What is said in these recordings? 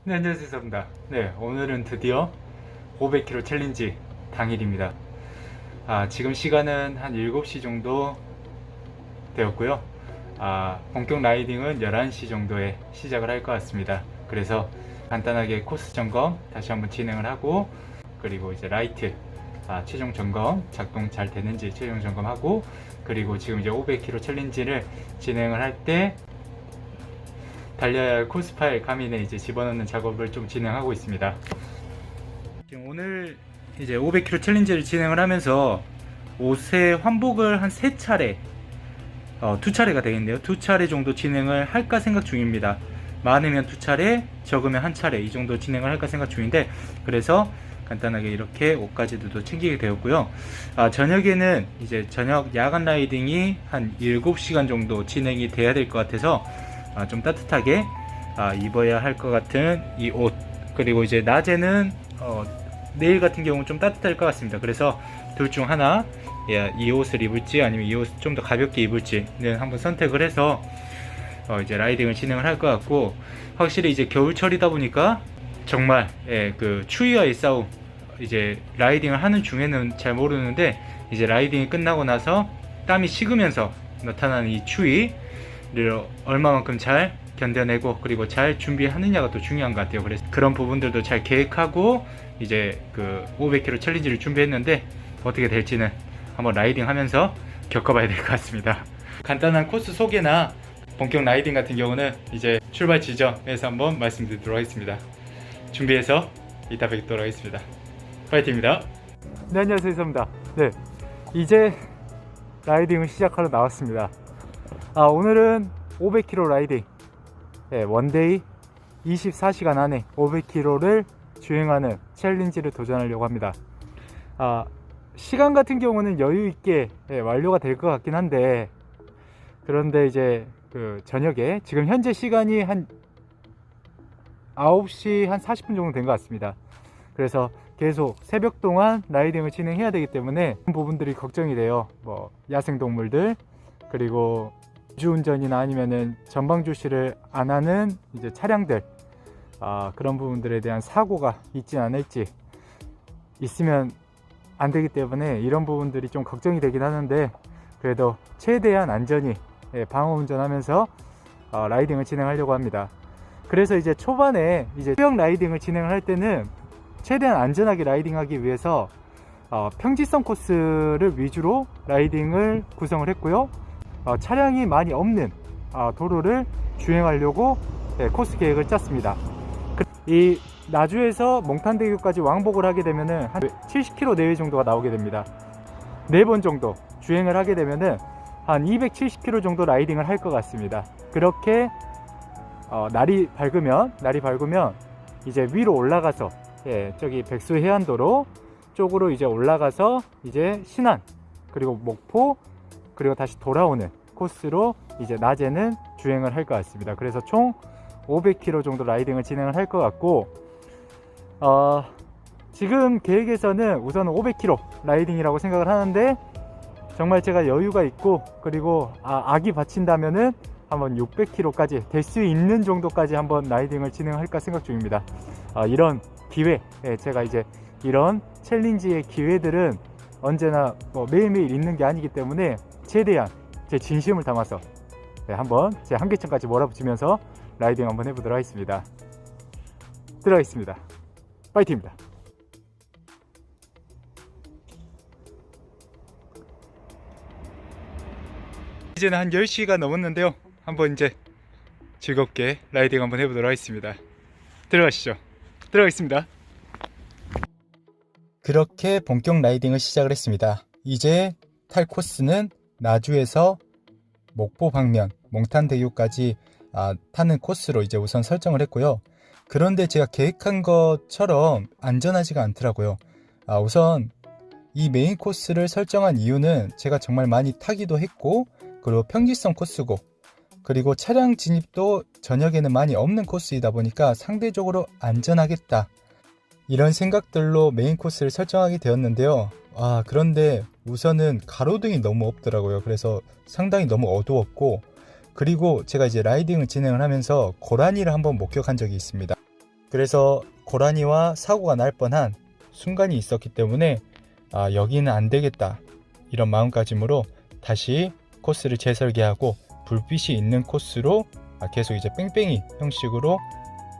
네, 안녕하세요. 네, 오늘은 드디어 500km 챌린지 당일입니다. 지금 시간은 한 7시 정도 되었고요. 본격 라이딩은 11시 정도에 시작을 할 것 같습니다. 그래서 간단하게 코스 점검 다시 한번 진행을 하고, 그리고 이제 라이트 최종 점검 작동 잘 되는지 최종 점검하고, 그리고 지금 이제 500km 챌린지를 진행을 할 때 달려야 할 코스 파일 가민에 이제 집어넣는 작업을 좀 진행하고 있습니다. 지금 오늘 이제 500km 챌린지를 진행을 하면서 옷의 환복을 한 3차례, 2차례가 되겠네요. 2차례 정도 진행을 할까 생각 중입니다. 많으면 2차례, 적으면 1차례 이 정도 진행을 할까 생각 중인데, 그래서 간단하게 이렇게 옷가지도 챙기게 되었고요. 저녁에는 이제 저녁 야간 라이딩이 한 7시간 정도 진행이 돼야 될 것 같아서 좀 따뜻하게 입어야 할 것 같은 이 옷, 그리고 이제 낮에는 내일 같은 경우는 좀 따뜻할 것 같습니다. 그래서 둘 중 하나, 이 옷을 입을지 아니면 이 옷을 좀 더 가볍게 입을지는 한번 선택을 해서 이제 라이딩을 진행을 할 것 같고, 확실히 이제 겨울철이다 보니까 정말 그 추위와의 싸움, 이제 라이딩을 하는 중에는 잘 모르는데 이제 라이딩이 끝나고 나서 땀이 식으면서 나타나는 이 추위를 얼마만큼 잘 견뎌내고 그리고 잘 준비하느냐가 또 중요한 것 같아요. 그래서 그런 부분들도 잘 계획하고 이제 그 500km 챌린지를 준비했는데, 어떻게 될지는 한번 라이딩 하면서 겪어봐야 될 것 같습니다. 간단한 코스 소개나 본격 라이딩 같은 경우는 이제 출발 지점에서 한번 말씀드리도록 하겠습니다. 준비해서 이따 뵙도록 하겠습니다. 파이팅입니다. 네, 안녕하세요. 이서입니다. 네, 이제 라이딩을 시작하러 나왔습니다. 오늘은 500km 라이딩, 원데이 24시간 안에 500km를 주행하는 챌린지를 도전하려고 합니다. 시간 같은 경우는 여유 있게 완료가 될 것 같긴 한데, 그런데 이제 그 저녁에 지금 현재 시간이 한 9시 한 40분 정도 된 것 같습니다. 그래서 계속 새벽 동안 라이딩을 진행해야 되기 때문에 그런 부분들이 걱정이 돼요. 뭐 야생동물들, 그리고 음주운전이나 아니면은 전방 주시를 안 하는 이제 차량들, 그런 부분들에 대한 사고가 있지 않을지, 있으면 안 되기 때문에 이런 부분들이 좀 걱정이 되긴 하는데, 그래도 최대한 안전히 방어 운전하면서 라이딩을 진행하려고 합니다. 그래서 이제 초반에 이제 수영 라이딩을 진행을 할 때는 최대한 안전하게 라이딩하기 위해서 평지성 코스를 위주로 라이딩을 구성을 했고요. 차량이 많이 없는 도로를 주행하려고 코스 계획을 짰습니다. 이 나주에서 몽탄대교까지 왕복을 하게 되면은 한 70km 내외 정도가 나오게 됩니다. 4번 정도 주행을 하게 되면은 한 270km 정도 라이딩을 할 것 같습니다. 그렇게 날이 밝으면 이제 위로 올라가서 저기 백수 해안도로 쪽으로 이제 올라가서 이제 신안, 그리고 목포, 그리고 다시 돌아오는 코스로 이제 낮에는 주행을 할 것 같습니다. 그래서 총 500km 정도 라이딩을 진행을 할 것 같고, 지금 계획에서는 우선 500km 라이딩이라고 생각을 하는데, 정말 제가 여유가 있고 그리고 악이 받친다면은 한번 600km까지 될 수 있는 정도까지 한번 라이딩을 진행할까 생각 중입니다. 이런 기회, 제가 이제 이런 챌린지의 기회들은 언제나 뭐 매일매일 있는 게 아니기 때문에 최대한 제 진심을 담아서 한번 제 한계점까지 몰아붙이면서 라이딩 한번 해보도록 하겠습니다. 들어가겠습니다. 파이팅입니다. 이제는 한 10시가 넘었는데요. 한번 이제 즐겁게 라이딩 한번 해보도록 하겠습니다. 들어가시죠. 들어가겠습니다. 그렇게 본격 라이딩을 시작을 했습니다. 이제 탈 코스는 나주에서 목포 방면 몽탄대교까지 타는 코스로 이제 우선 설정을 했고요. 그런데 제가 계획한 것처럼 안전하지가 않더라고요. 우선 이 메인 코스를 설정한 이유는 제가 정말 많이 타기도 했고, 그리고 평지성 코스고, 그리고 차량 진입도 저녁에는 많이 없는 코스이다 보니까 상대적으로 안전하겠다, 이런 생각들로 메인 코스를 설정하게 되었는데요. 그런데 우선은 가로등이 너무 없더라고요. 그래서 상당히 너무 어두웠고, 그리고 제가 이제 라이딩을 진행을 하면서 고라니를 한번 목격한 적이 있습니다. 그래서 고라니와 사고가 날 뻔한 순간이 있었기 때문에 여기는 안 되겠다 이런 마음가짐으로 다시 코스를 재설계하고 불빛이 있는 코스로 계속 이제 뺑뺑이 형식으로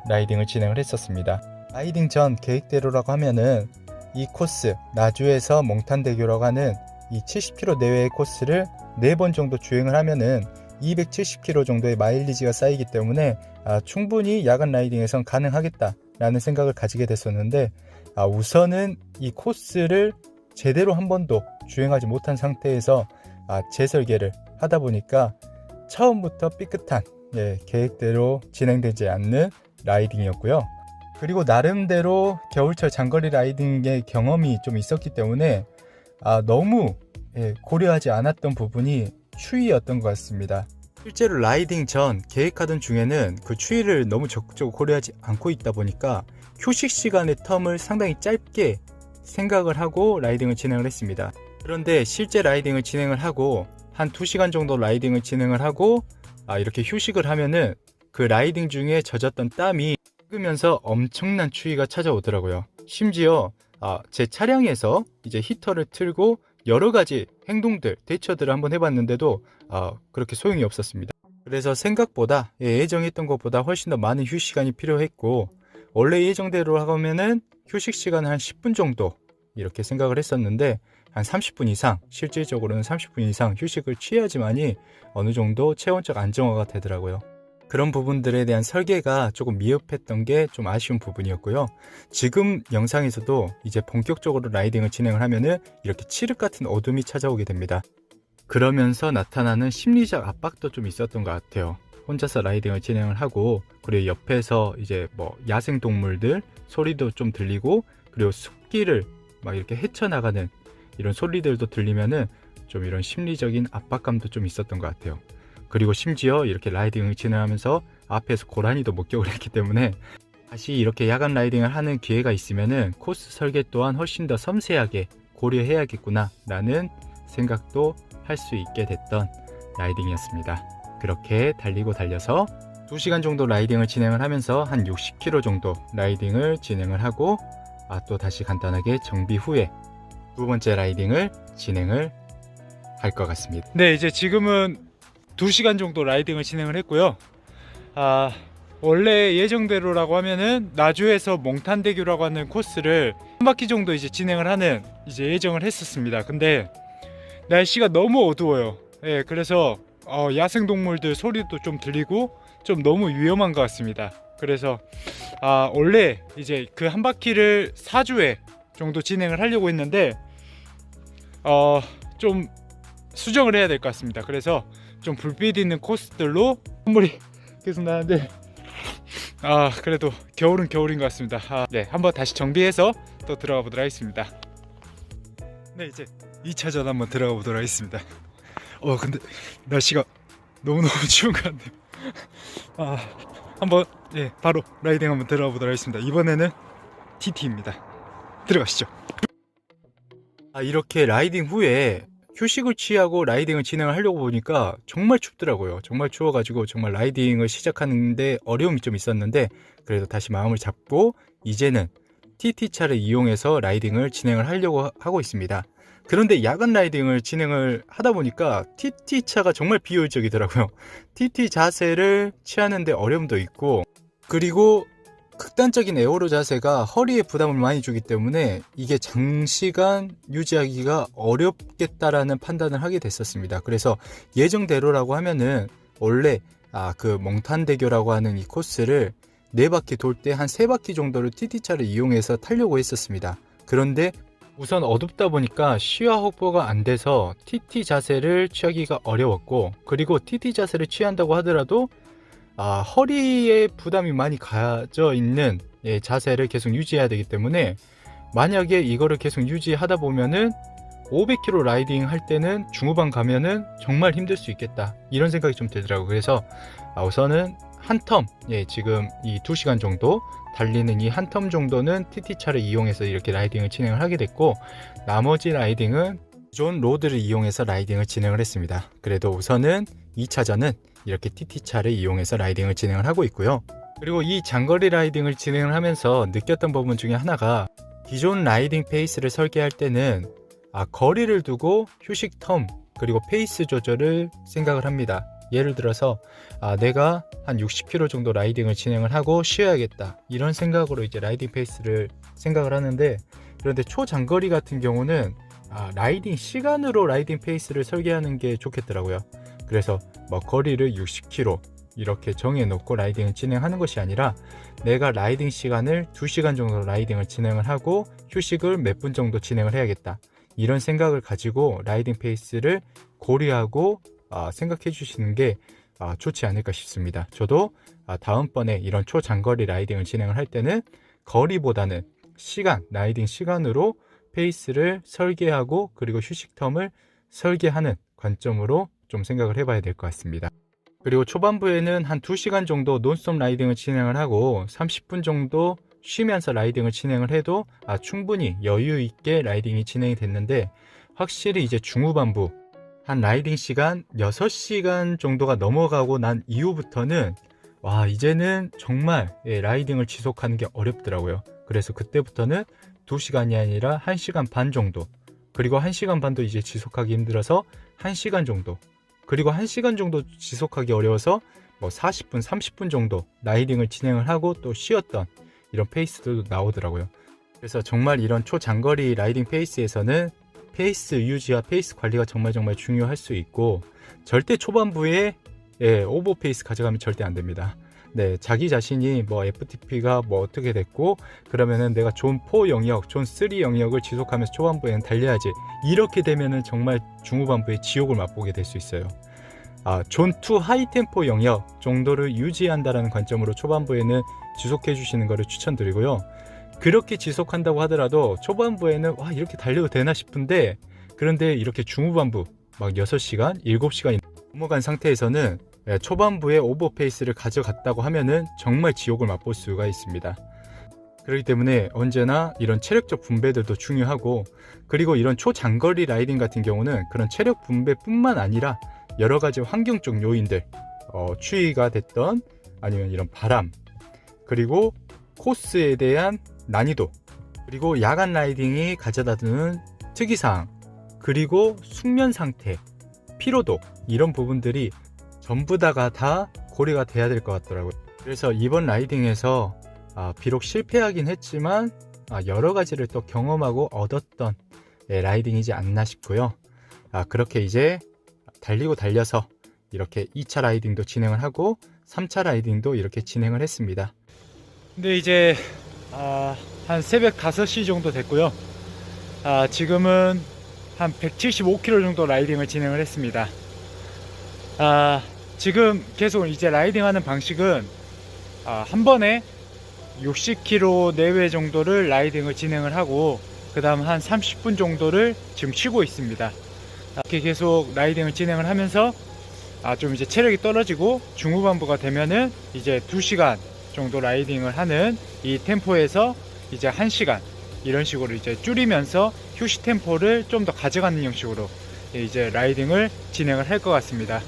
라이딩을 진행을 했었습니다. 라이딩 전 계획대로라고 하면은 이 코스 나주에서 몽탄대교라고 하는 이 70km 내외의 코스를 4번 정도 주행을 하면은 270km 정도의 마일리지가 쌓이기 때문에 충분히 야간 라이딩에선 가능하겠다 라는 생각을 가지게 됐었는데 우선은 이 코스를 제대로 한 번도 주행하지 못한 상태에서 재설계를 하다 보니까 처음부터 삐끗한 계획대로 진행되지 않는 라이딩이었고요. 그리고 나름대로 겨울철 장거리 라이딩의 경험이 좀 있었기 때문에 너무 고려하지 않았던 부분이 추위였던 것 같습니다. 실제로 라이딩 전 계획하던 중에는 그 추위를 너무 적극적으로 고려하지 않고 있다 보니까 휴식 시간의 텀을 상당히 짧게 생각을 하고 라이딩을 진행을 했습니다. 그런데 실제 라이딩을 진행을 하고 한 2시간 정도 라이딩을 진행을 하고 이렇게 휴식을 하면은 그 라이딩 중에 젖었던 땀이 식으면서 엄청난 추위가 찾아오더라고요. 심지어 제 차량에서 이제 히터를 틀고 여러 가지 행동들, 대처들을 한번 해봤는데도 그렇게 소용이 없었습니다. 그래서 생각보다 예정했던 것보다 훨씬 더 많은 휴식 시간이 필요했고 원래 예정대로 하면은 휴식 시간은 한 10분 정도 이렇게 생각을 했었는데 한 30분 이상, 실질적으로는 30분 이상 휴식을 취해야지만이 어느 정도 체온적 안정화가 되더라고요. 그런 부분들에 대한 설계가 조금 미흡했던 게 좀 아쉬운 부분이었고요. 지금 영상에서도 이제 본격적으로 라이딩을 진행을 하면은 이렇게 칠흑 같은 어둠이 찾아오게 됩니다. 그러면서 나타나는 심리적 압박도 좀 있었던 것 같아요. 혼자서 라이딩을 진행을 하고 그리고 옆에서 이제 야생 동물들 소리도 좀 들리고 그리고 숲길을 막 이렇게 헤쳐나가는 이런 소리들도 들리면은 좀 이런 심리적인 압박감도 좀 있었던 것 같아요. 그리고 심지어 이렇게 라이딩을 진행하면서 앞에서 고라니도 목격을 했기 때문에 다시 이렇게 야간 라이딩을 하는 기회가 있으면은 코스 설계 또한 훨씬 더 섬세하게 고려해야겠구나 라는 생각도 할 수 있게 됐던 라이딩이었습니다. 그렇게 달리고 달려서 2시간 정도 라이딩을 진행을 하면서 한 60km 정도 라이딩을 진행을 하고 또 다시 간단하게 정비 후에 두 번째 라이딩을 진행을 할 것 같습니다. 네, 이제 지금은 2시간 정도 라이딩을 진행을 했고요. 원래 예정대로라고 하면은 나주에서 몽탄대교라고 하는 코스를 한 바퀴 정도 이제 진행을 하는 이제 예정을 했었습니다. 근데 날씨가 너무 어두워요. 그래서 야생동물들 소리도 좀 들리고 좀 너무 위험한 것 같습니다. 그래서 원래 이제 그 한 바퀴를 4주에 정도 진행을 하려고 했는데 좀 수정을 해야 될 것 같습니다. 그래서 좀 불빛 있는 코스들로 선물이 계속 나는데 그래도 겨울은 겨울인 것 같습니다. 네, 한번 다시 정비해서 또 들어가 보도록 하겠습니다. 네, 이제 2차전 한번 들어가 보도록 하겠습니다. 근데 날씨가 너무너무 추운 것 같네요. 한번 바로 라이딩 한번 들어가 보도록 하겠습니다. 이번에는 TT입니다. 들어가시죠. 이렇게 라이딩 후에 휴식을 취하고 라이딩을 진행을 하려고 보니까 정말 춥더라고요. 정말 추워가지고 정말 라이딩을 시작하는데 어려움이 좀 있었는데 그래도 다시 마음을 잡고 이제는 TT차를 이용해서 라이딩을 진행을 하려고 하고 있습니다. 그런데 야간 라이딩을 진행을 하다 보니까 TT차가 정말 비효율적이더라고요. TT 자세를 취하는데 어려움도 있고 그리고 극단적인 에어로 자세가 허리에 부담을 많이 주기 때문에 이게 장시간 유지하기가 어렵겠다라는 판단을 하게 됐었습니다. 그래서 예정대로라고 하면은 원래 그 몽탄대교라고 하는 이 코스를 4바퀴 돌 때 한 3바퀴 정도를 TT차를 이용해서 타려고 했었습니다. 그런데 우선 어둡다 보니까 시야 확보가 안 돼서 TT 자세를 취하기가 어려웠고 그리고 TT 자세를 취한다고 하더라도 허리에 부담이 많이 가져 있는 자세를 계속 유지해야 되기 때문에 만약에 이거를 계속 유지하다 보면은 500km 라이딩 할 때는 중후반 가면은 정말 힘들 수 있겠다 이런 생각이 좀 들더라고요. 그래서 우선은 한 텀 지금 이 2시간 정도 달리는 이 한 텀 정도는 TT차를 이용해서 이렇게 라이딩을 진행을 하게 됐고 나머지 라이딩은 기존 로드를 이용해서 라이딩을 진행을 했습니다. 그래도 우선은 2차전은 이렇게 TT차를 이용해서 라이딩을 진행을 하고 있고요. 그리고 이 장거리 라이딩을 진행을 하면서 느꼈던 부분 중에 하나가 기존 라이딩 페이스를 설계할 때는 거리를 두고 휴식 텀 그리고 페이스 조절을 생각을 합니다. 예를 들어서 내가 한 60km 정도 라이딩을 진행을 하고 쉬어야겠다 이런 생각으로 이제 라이딩 페이스를 생각을 하는데, 그런데 초장거리 같은 경우는 라이딩 시간으로 라이딩 페이스를 설계하는 게 좋겠더라고요. 그래서 뭐 거리를 60km 이렇게 정해놓고 라이딩을 진행하는 것이 아니라 내가 라이딩 시간을 2시간 정도 라이딩을 진행을 하고 휴식을 몇 분 정도 진행을 해야겠다 이런 생각을 가지고 라이딩 페이스를 고려하고 생각해 주시는 게 좋지 않을까 싶습니다. 저도 다음번에 이런 초장거리 라이딩을 진행을 할 때는 거리보다는 시간, 라이딩 시간으로 페이스를 설계하고 그리고 휴식 텀을 설계하는 관점으로 좀 생각을 해봐야 될 것 같습니다. 그리고 초반부에는 한 2시간 정도 논스톱 라이딩을 진행을 하고 30분 정도 쉬면서 라이딩을 진행을 해도 충분히 여유 있게 라이딩이 진행이 됐는데, 확실히 이제 중후반부 한 라이딩 시간 6시간 정도가 넘어가고 난 이후부터는 이제는 정말 라이딩을 지속하는 게 어렵더라고요. 그래서 그때부터는 2시간이 아니라 1시간 반 정도, 그리고 1시간 반도 이제 지속하기 힘들어서 1시간 정도, 그리고 1시간 정도 지속하기 어려워서 뭐 40분, 30분 정도 라이딩을 진행을 하고 또 쉬었던 이런 페이스들도 나오더라고요. 그래서 정말 이런 초장거리 라이딩 페이스에서는 페이스 유지와 페이스 관리가 정말 중요할 수 있고, 절대 초반부에 오버 페이스 가져가면 절대 안 됩니다. 자기 자신이 뭐 FTP가 뭐 어떻게 됐고 그러면은 내가 존 4 영역, 존 3 영역을 지속하면서 초반부에는 달려야지, 이렇게 되면은 정말 중후반부에 지옥을 맛보게 될 수 있어요. 존 2 하이템포 영역 정도를 유지한다라는 관점으로 초반부에는 지속해 주시는 것을 추천드리고요. 그렇게 지속한다고 하더라도 초반부에는 이렇게 달려도 되나 싶은데, 그런데 이렇게 중후반부 막 6시간, 7시간이 넘어간 상태에서는 초반부에 오버페이스를 가져갔다고 하면은 정말 지옥을 맛볼 수가 있습니다. 그렇기 때문에 언제나 이런 체력적 분배들도 중요하고, 그리고 이런 초장거리 라이딩 같은 경우는 그런 체력 분배뿐만 아니라 여러 가지 환경적 요인들, 추위가 됐던 아니면 이런 바람, 그리고 코스에 대한 난이도, 그리고 야간 라이딩이 가져다주는 특이사항, 그리고 숙면 상태, 피로도, 이런 부분들이 전부 다가 다 고려가 돼야 될 것 같더라고요. 그래서 이번 라이딩에서 비록 실패하긴 했지만 여러 가지를 또 경험하고 얻었던 라이딩이지 않나 싶고요. 그렇게 이제 달리고 달려서 이렇게 2차 라이딩도 진행을 하고 3차 라이딩도 이렇게 진행을 했습니다. 근데 이제 한 새벽 5시 정도 됐고요. 지금은 한 175km 정도 라이딩을 진행을 했습니다. 지금 계속 이제 라이딩 하는 방식은 한 번에 60km 내외 정도를 라이딩을 진행을 하고 그 다음 한 30분 정도를 지금 쉬고 있습니다. 이렇게 계속 라이딩을 진행을 하면서 좀 이제 체력이 떨어지고 중후반부가 되면은 이제 2시간 정도 라이딩을 하는 이 템포에서 이제 1시간 이런 식으로 이제 줄이면서 휴식 템포를 좀 더 가져가는 형식으로 이제 라이딩을 진행을 할 것 같습니다.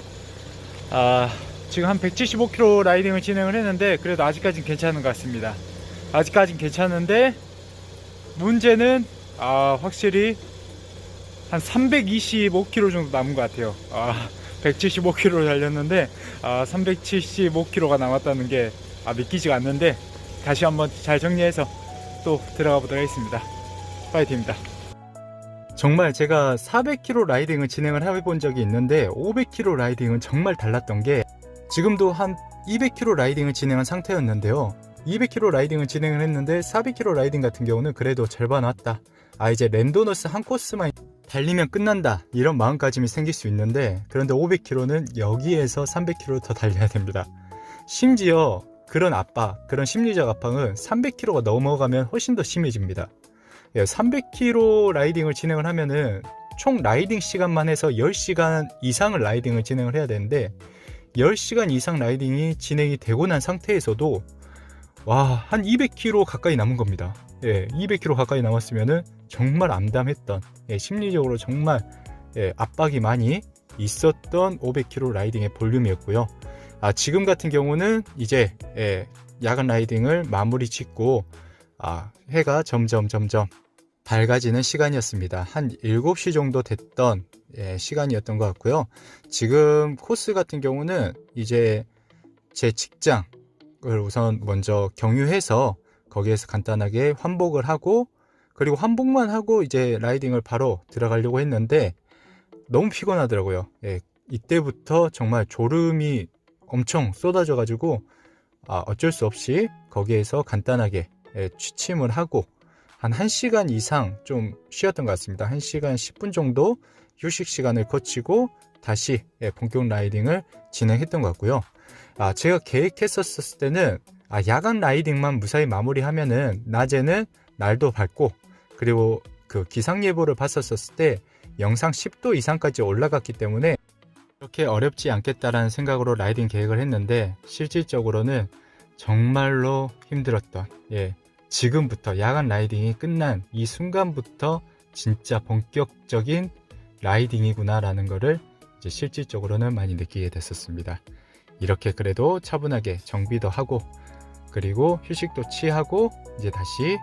지금 한 175km 라이딩을 진행을 했는데 그래도 아직까지는 괜찮은 것 같습니다. 아직까지는 괜찮은데 문제는 확실히 한 325km 정도 남은 것 같아요. 175km 달렸는데 375km가 남았다는 게 믿기지가 않는데, 다시 한번 잘 정리해서 또 들어가 보도록 하겠습니다. 파이팅입니다. 정말 제가 400km 라이딩을 진행을 해본 적이 있는데 500km 라이딩은 정말 달랐던 게, 지금도 한 200km 라이딩을 진행한 상태였는데요. 200km 라이딩을 진행을 했는데 400km 라이딩 같은 경우는 그래도 절반 왔다, 이제 랜도너스 한 코스만 달리면 끝난다, 이런 마음가짐이 생길 수 있는데, 그런데 500km는 여기에서 300km 더 달려야 됩니다. 심지어 그런 압박, 그런 심리적 압박은 300km가 넘어가면 훨씬 더 심해집니다. 300km 라이딩을 진행을 하면은 총 라이딩 시간만 해서 10시간 이상을 라이딩을 진행을 해야 되는데, 10시간 이상 라이딩이 진행이 되고 난 상태에서도 한 200km 가까이 남은 겁니다. 200km 가까이 남았으면은 정말 암담했던, 심리적으로 정말 압박이 많이 있었던 500km 라이딩의 볼륨이었고요. 지금 같은 경우는 이제 야간 라이딩을 마무리 짓고 해가 점점 밝아지는 시간이었습니다. 한 7시 정도 됐던 시간이었던 것 같고요. 지금 코스 같은 경우는 이제 제 직장을 우선 먼저 경유해서 거기에서 간단하게 환복을 하고, 그리고 환복만 하고 이제 라이딩을 바로 들어가려고 했는데 너무 피곤하더라고요. 이때부터 정말 졸음이 엄청 쏟아져 가지고 어쩔 수 없이 거기에서 간단하게 취침을 하고 한 1시간 이상 좀 쉬었던 것 같습니다. 1시간 10분 정도 휴식 시간을 거치고 다시 본격 라이딩을 진행했던 것 같고요. 제가 계획했었을 때는 야간 라이딩만 무사히 마무리하면은 낮에는 날도 밝고, 그리고 그 기상 예보를 봤었을 때 영상 10도 이상까지 올라갔기 때문에 그렇게 어렵지 않겠다라는 생각으로 라이딩 계획을 했는데, 실질적으로는 정말로 힘들었던, 지금부터 야간 라이딩이 끝난 이 순간부터 진짜 본격적인 라이딩이구나 라는 거를 이제 실질적으로는 많이 느끼게 됐었습니다. 이렇게 그래도 차분하게 정비도 하고, 그리고 휴식도 취하고 이제 다시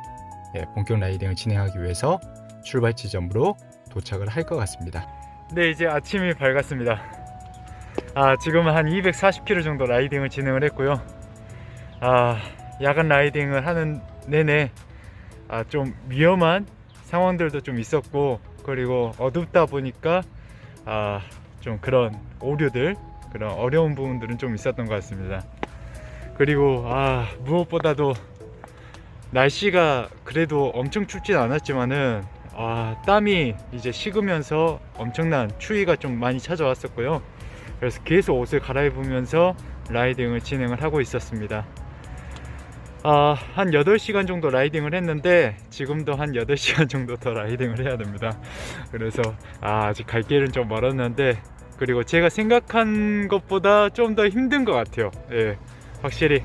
본격 라이딩을 진행하기 위해서 출발 지점으로 도착을 할 것 같습니다. 네, 이제 아침이 밝았습니다. 지금은 한 240km 정도 라이딩을 진행을 했고요. 야간 라이딩을 하는 내내 좀 위험한 상황들도 좀 있었고, 그리고 어둡다 보니까 좀 그런 오류들, 그런 어려운 부분들은 좀 있었던 것 같습니다. 그리고 무엇보다도 날씨가 그래도 엄청 춥진 않았지만은 땀이 이제 식으면서 엄청난 추위가 좀 많이 찾아왔었고요. 그래서 계속 옷을 갈아입으면서 라이딩을 진행을 하고 있었습니다. 한 8시간 정도 라이딩을 했는데 지금도 한 8시간 정도 더 라이딩을 해야 됩니다. 그래서 아직 갈 길은 좀 멀었는데, 그리고 제가 생각한 것보다 좀 더 힘든 것 같아요. 확실히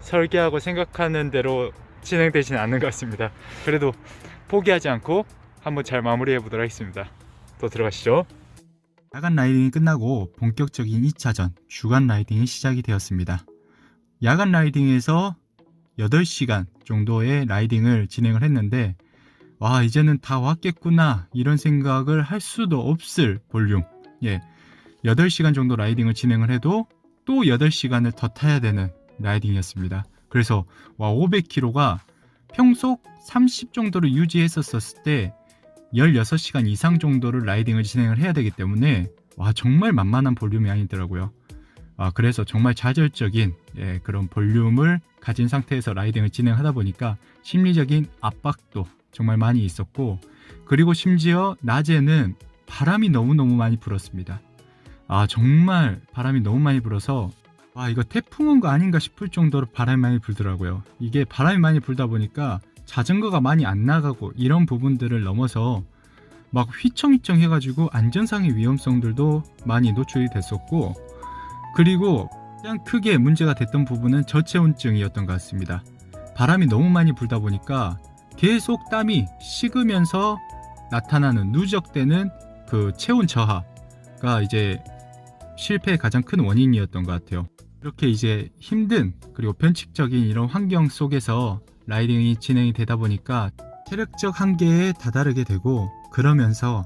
설계하고 생각하는 대로 진행되진 않는 것 같습니다. 그래도 포기하지 않고 한번 잘 마무리해 보도록 하겠습니다. 또 들어가시죠. 야간 라이딩이 끝나고 본격적인 2차전 주간 라이딩이 시작이 되었습니다. 야간 라이딩에서 8시간 정도의 라이딩을 진행을 했는데, 이제는 다 왔겠구나 이런 생각을 할 수도 없을 볼륨. 8시간 정도 라이딩을 진행을 해도 또 8시간을 더 타야 되는 라이딩이었습니다. 그래서 500km가 평속 30 정도를 유지했었을 때 16시간 이상 정도를 라이딩을 진행을 해야 되기 때문에 정말 만만한 볼륨이 아니더라고요. 그래서 정말 좌절적인 그런 볼륨을 가진 상태에서 라이딩을 진행하다 보니까 심리적인 압박도 정말 많이 있었고, 그리고 심지어 낮에는 바람이 너무너무 많이 불었습니다. 정말 바람이 너무 많이 불어서 이거 태풍 온 거 아닌가 싶을 정도로 바람이 많이 불더라고요. 이게 바람이 많이 불다 보니까 자전거가 많이 안 나가고 이런 부분들을 넘어서 막 휘청휘청 해가지고 안전상의 위험성들도 많이 노출이 됐었고, 그리고 가장 크게 문제가 됐던 부분은 저체온증이었던 것 같습니다. 바람이 너무 많이 불다 보니까 계속 땀이 식으면서 나타나는 누적되는 그 체온 저하가 이제 실패의 가장 큰 원인이었던 것 같아요. 이렇게 이제 힘든, 그리고 변칙적인 이런 환경 속에서 라이딩이 진행이 되다 보니까 체력적 한계에 다다르게 되고, 그러면서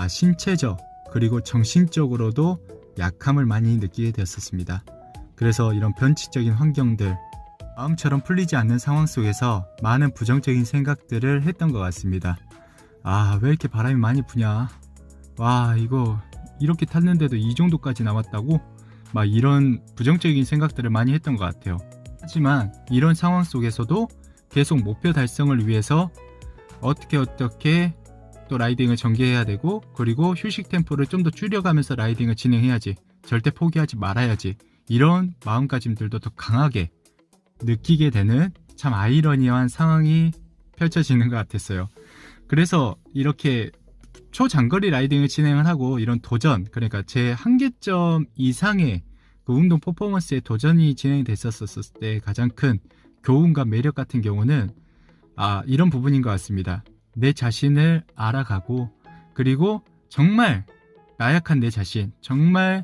신체적 그리고 정신적으로도 약함을 많이 느끼게 되었습니다. 그래서 이런 변칙적인 환경들, 마음처럼 풀리지 않는 상황 속에서 많은 부정적인 생각들을 했던 것 같습니다. 왜 이렇게 바람이 많이 부냐, 이거 이렇게 탔는데도 이 정도까지 나왔다고, 이런 부정적인 생각들을 많이 했던 것 같아요. 하지만 이런 상황 속에서도 계속 목표 달성을 위해서 어떻게 또 라이딩을 전개해야 되고, 그리고 휴식 템포를 좀 더 줄여가면서 라이딩을 진행해야지, 절대 포기하지 말아야지, 이런 마음가짐들도 더 강하게 느끼게 되는 참 아이러니한 상황이 펼쳐지는 것 같았어요. 그래서 이렇게 초장거리 라이딩을 진행을 하고 이런 도전, 그러니까 제 한계점 이상의 그 운동 퍼포먼스의 도전이 진행됐었을 때 가장 큰 교훈과 매력 같은 경우는 이런 부분인 것 같습니다. 내 자신을 알아가고, 그리고 정말 나약한 내 자신, 정말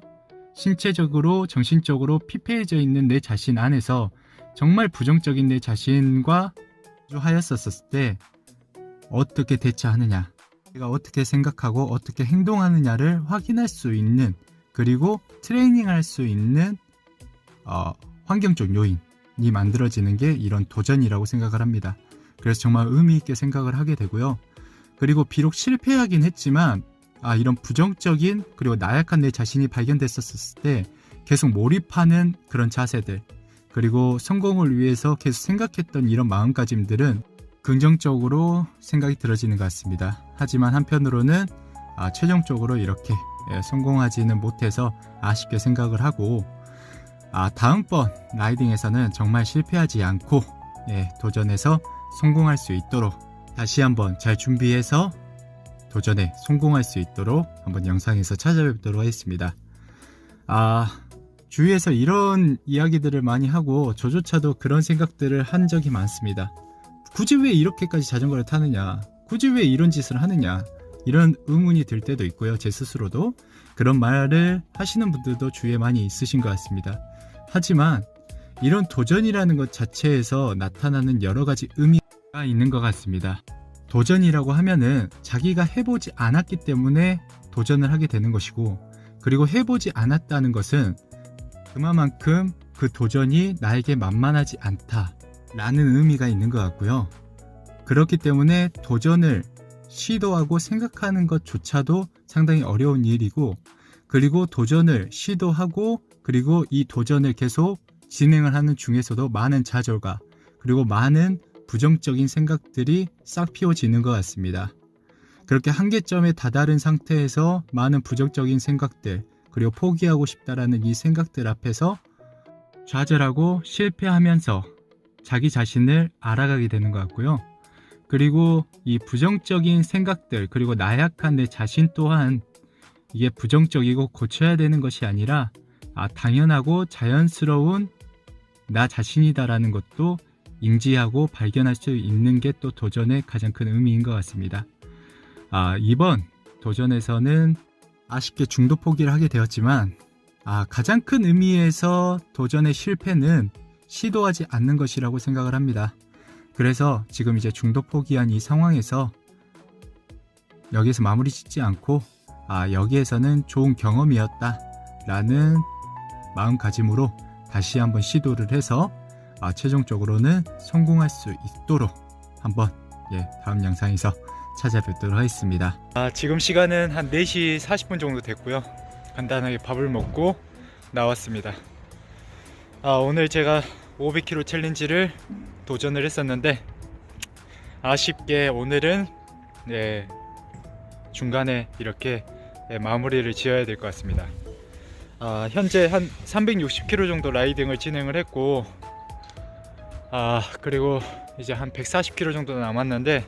신체적으로 정신적으로 피폐해져 있는 내 자신 안에서 정말 부정적인 내 자신과 하였었을 때 어떻게 대처하느냐, 내가 어떻게 생각하고 어떻게 행동하느냐를 확인할 수 있는, 그리고 트레이닝할 수 있는 환경적 요인이 만들어지는 게 이런 도전이라고 생각을 합니다. 그래서 정말 의미 있게 생각을 하게 되고요. 그리고 비록 실패하긴 했지만 이런 부정적인 그리고 나약한 내 자신이 발견됐었을 때 계속 몰입하는 그런 자세들, 그리고 성공을 위해서 계속 생각했던 이런 마음가짐들은 긍정적으로 생각이 들어지는 것 같습니다. 하지만 한편으로는 최종적으로 이렇게 성공하지는 못해서 아쉽게 생각을 하고, 다음번 라이딩에서는 정말 실패하지 않고 도전해서 성공할 수 있도록 다시 한번 잘 준비해서 도전에 성공할 수 있도록 한번 영상에서 찾아뵙도록 하겠습니다. 주위에서 이런 이야기들을 많이 하고 저조차도 그런 생각들을 한 적이 많습니다. 굳이 왜 이렇게까지 자전거를 타느냐, 굳이 왜 이런 짓을 하느냐, 이런 의문이 들 때도 있고요. 제 스스로도 그런 말을 하시는 분들도 주위에 많이 있으신 것 같습니다. 하지만 이런 도전이라는 것 자체에서 나타나는 여러 가지 의미가 있는 것 같습니다. 도전이라고 하면은 자기가 해보지 않았기 때문에 도전을 하게 되는 것이고, 그리고 해보지 않았다는 것은 그만큼 그 도전이 나에게 만만하지 않다라는 의미가 있는 것 같고요. 그렇기 때문에 도전을 시도하고 생각하는 것조차도 상당히 어려운 일이고, 그리고 도전을 시도하고 그리고 이 도전을 계속 진행을 하는 중에서도 많은 좌절과 그리고 많은 부정적인 생각들이 싹 피워지는 것 같습니다. 그렇게 한계점에 다다른 상태에서 많은 부정적인 생각들, 그리고 포기하고 싶다라는 이 생각들 앞에서 좌절하고 실패하면서 자기 자신을 알아가게 되는 것 같고요. 그리고 이 부정적인 생각들, 그리고 나약한 내 자신 또한 이게 부정적이고 고쳐야 되는 것이 아니라 당연하고 자연스러운 나 자신이다라는 것도 인지하고 발견할 수 있는 게 또 도전의 가장 큰 의미인 것 같습니다. 이번 도전에서는 아쉽게 중도 포기를 하게 되었지만 가장 큰 의미에서 도전의 실패는 시도하지 않는 것이라고 생각을 합니다. 그래서 지금 이제 중도 포기한 이 상황에서 여기서 마무리 짓지 않고 여기에서는 좋은 경험이었다 라는 마음가짐으로 다시 한번 시도를 해서 최종적으로는 성공할 수 있도록 한번 다음 영상에서 찾아뵙도록 하겠습니다. 지금 시간은 한 4시 40분 정도 됐고요. 간단하게 밥을 먹고 나왔습니다. 오늘 제가 500km 챌린지를 도전을 했었는데 아쉽게 오늘은 중간에 이렇게 마무리를 지어야 될 것 같습니다. 현재 한 360km 정도 라이딩을 진행을 했고 그리고 이제 한 140km 정도 남았는데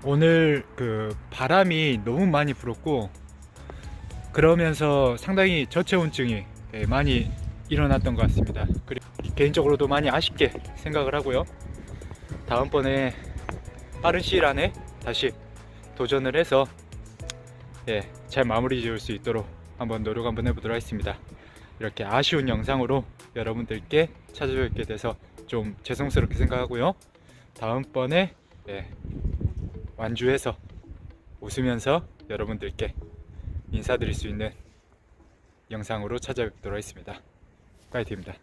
오늘 그 바람이 너무 많이 불었고 그러면서 상당히 저체온증이 많이 일어났던 것 같습니다. 그리고 개인적으로도 많이 아쉽게 생각을 하고요. 다음번에 빠른 시일 안에 다시 도전을 해서 잘 마무리 지을 수 있도록 한번 노력 한번 해보도록 하겠습니다. 이렇게 아쉬운 영상으로 여러분들께 찾아뵙게 돼서 좀 죄송스럽게 생각하고요. 다음번에 완주해서 웃으면서 여러분들께 인사드릴 수 있는 영상으로 찾아뵙도록 하겠습니다. 파이팅입니다.